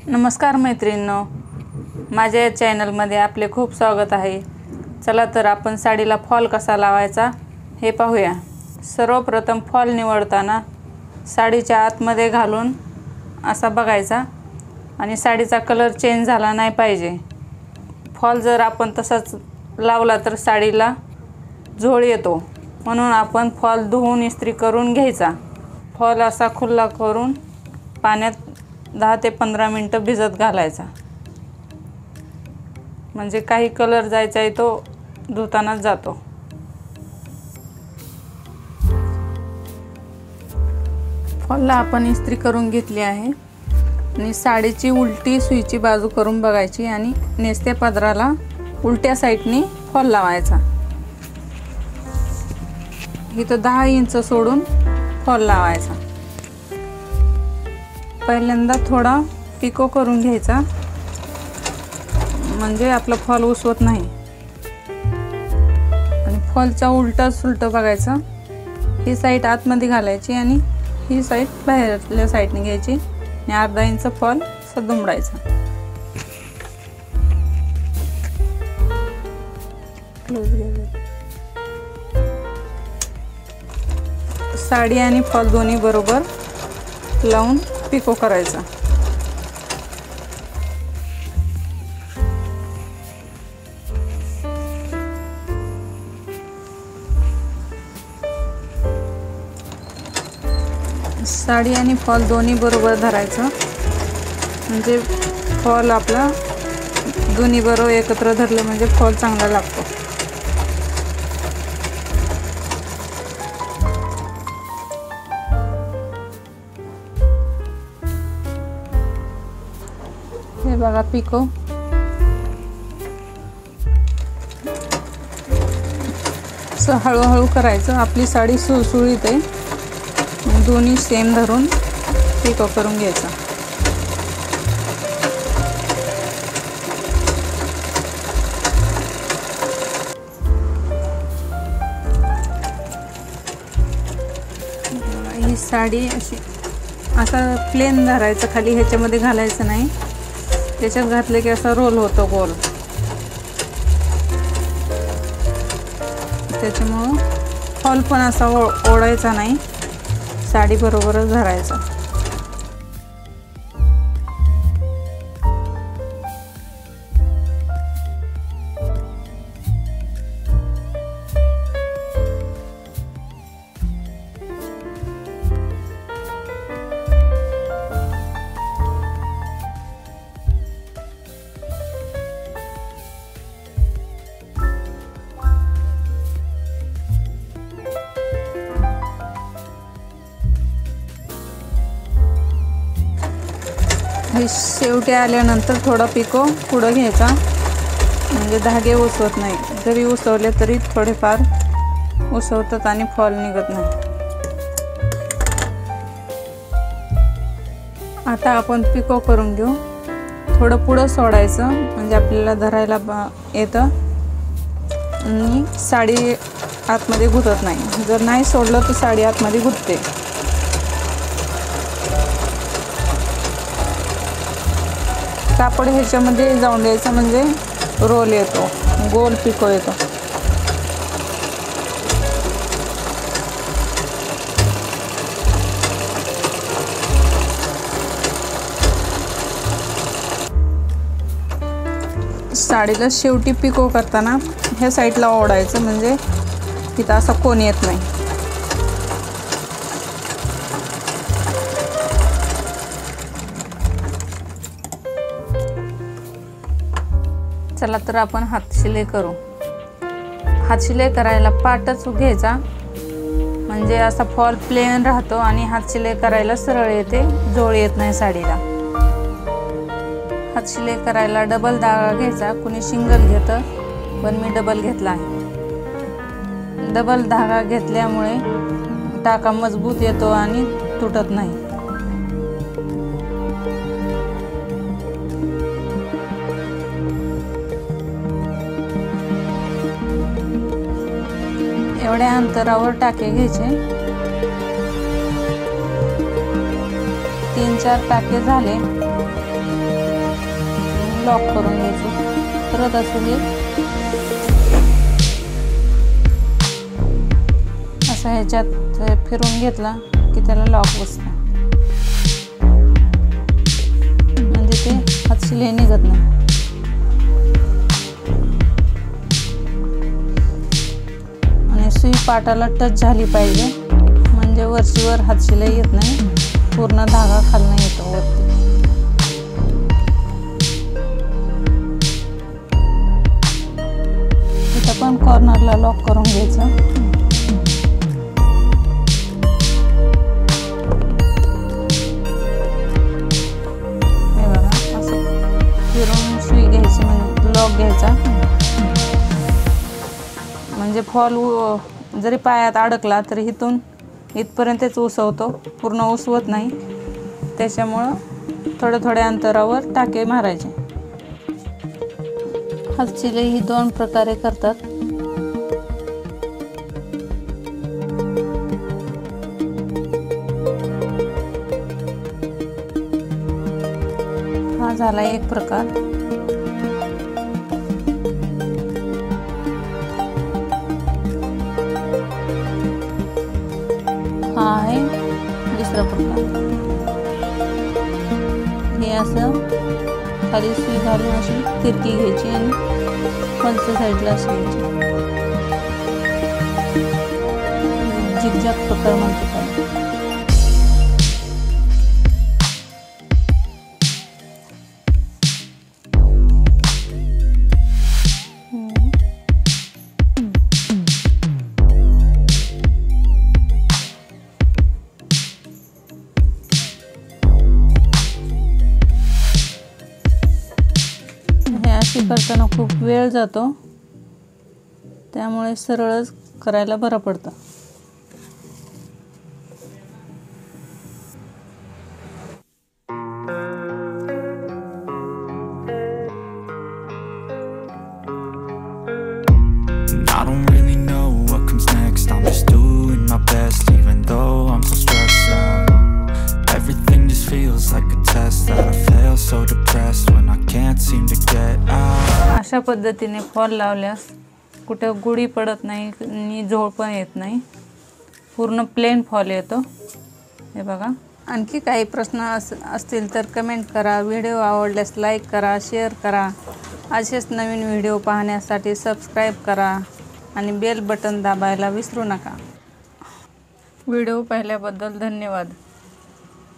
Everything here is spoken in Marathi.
नमस्कार मैत्रिणींनो, माझ्या या चॅनलमध्ये आपले खूप स्वागत आहे। चला तर आपण साडीला फॉल कसा लावायचा हे पाहूया। सर्वप्रथम फॉल निवडताना साडीच्या आतमध्ये घालून असा बघायचा आणि साडीचा कलर चेंज झाला नाही पाहिजे। फॉल जर आपण तसाच लावला तर साडीला झोळ येतो, म्हणून आपण फॉल धुवून इस्त्री करून घ्यायचा। फॉल असा खुला करून पाण्यात 10 ते 15 मिनिटं भिजत घालायचा, म्हणजे काही कलर जायचा आहे तो धुतानाच जातो। फॉलला आपण इस्त्री करून घेतली आहे आणि साडीची उलटी सुईची बाजू करून बघायची आणि नेसत्या पदराला उलट्या साईडनी फॉल लावायचा। इथं 10 इंच सोडून फॉल लावायचा। पहिल्यांदा थोडा पिको करून घ्यायचा, म्हणजे आपला फॉल उसवत नाही। आणि फॉलचा उलटा सुलट बघायचा। ही साईड आतमध्ये घालायची आणि ही साईड बाहेरल्या साईडने घ्यायची आणि अर्धा इंच फॉल दुमडायचा। साडी आणि फॉल दोन्ही बरोबर लावून पिको करायचा। साडी आणि फॉल दोन्ही बरोबर धरायचं, म्हणजे फॉल आपला दोन्ही बरोबर एकत्र धरलं म्हणजे फॉल चांगला लागतो। हे बघा पिको असं हळूहळू करायचं। आपली साडी सुळसुळीत आहे, दोन्ही सेम धरून पिको करून घ्यायचा। ही साडी अशी असा प्लेन धरायचं, खाली ह्याच्यामध्ये घालायचं नाही, त्याच्यात घातले की असा रोल होतो गोल। त्याच्यामुळं फॉल पण असा ओढायचा नाही, साडी बरोबरच धरायचा। हे शेवटी आल्यानंतर थोडा पिको पुढं घ्यायचा, म्हणजे धागे उसवत नाही। जरी उसवले तरी थोडेफार उसवतात आणि फॉल निघत नाही। आता आपण पिको करून घेऊ। थोडं पुढं सोडायचं, म्हणजे आपल्याला धरायला येतं आणि साडी आतमध्ये गुंतत नाही। जर नाही सोडलं तर साडी आतमध्ये गुंतते। कापड ह्याच्यामध्ये जाऊन द्यायचं, म्हणजे रोल येतो, गोल पिको येतो। साडीला शेवटी पिको करताना ह्या साईडला ओढायचं, म्हणजे तिथं असा कोण येत नाही। चला तर आपण हातशिलाई करू। हातशिलाई करायला पाटच घ्यायचा, म्हणजे असा फॉल प्लेन राहतो आणि हातशिलाई करायला सरळ येते, जोळ येत नाही साडीला। हातशिलाई करायला डबल धागा घ्यायचा। कुणी सिंगल घेतं, पण मी डबल घेतला आहे। डबल धागा घेतल्यामुळे टाका मजबूत येतो आणि तुटत नाही। एवढ्या अंतरावर टाके घ्यायचे। 3-4 टाके झाले लॉक करून घ्यायचं. परत असं हे असं ह्याच्यात फिरून घेतला की त्याला लॉक बसतं, म्हणजे ते हातशिलाई निघत नाही. आणि सुई पाटाला टच झाली पाहिजे, म्हणजे वरचीवर हातशिलाई येत नाही, पूर्ण धागा खालनं येतो वरती. इथं पण कॉर्नरला लॉक करून घ्यायचं. हे बघा असं फिरून सुई घ्यायची, म्हणजे लॉक घ्यायचा, म्हणजे फॉल जरी पायात अडकला तरी इथून इथपर्यंतच उसवतो, पूर्ण उसवत नाही. त्याच्यामुळं थोड्या अंतरावर टाके मारायचे. हातशिलाई ही 2 प्रकारे करतात. हा झाला एक प्रकार. हा आहे दुसरा प्रकार. हे असं खाली सुई घालून अशी तिरकी घ्यायची आणि वरच्या साईडला अशी घ्यायची. झिगझॅग प्रकार म्हणतो त्याला. करताना खूप वेळ जातो, त्यामुळे सरळच करायला बरं पडतं. I don't really know what comes next. I'm just doing my best, even though I'm so stressed out. Everything just feels like a test that I fail, so depressed when I can't seem to get out. अशा पद्धतीने फॉल लावल्यास कुठे गुढी पडत नाही आणि झोळ पण येत नाही, पूर्ण प्लेन फॉल येतो. हे बघा. आणखी काही प्रश्न असतील तर कमेंट करा. व्हिडिओ आवडल्यास लाईक करा, शेअर करा. असेच नवीन व्हिडिओ पाहण्यासाठी सबस्क्राईब करा आणि बेल बटन दाबायला विसरू नका. व्हिडिओ पाहिल्याबद्दल धन्यवाद.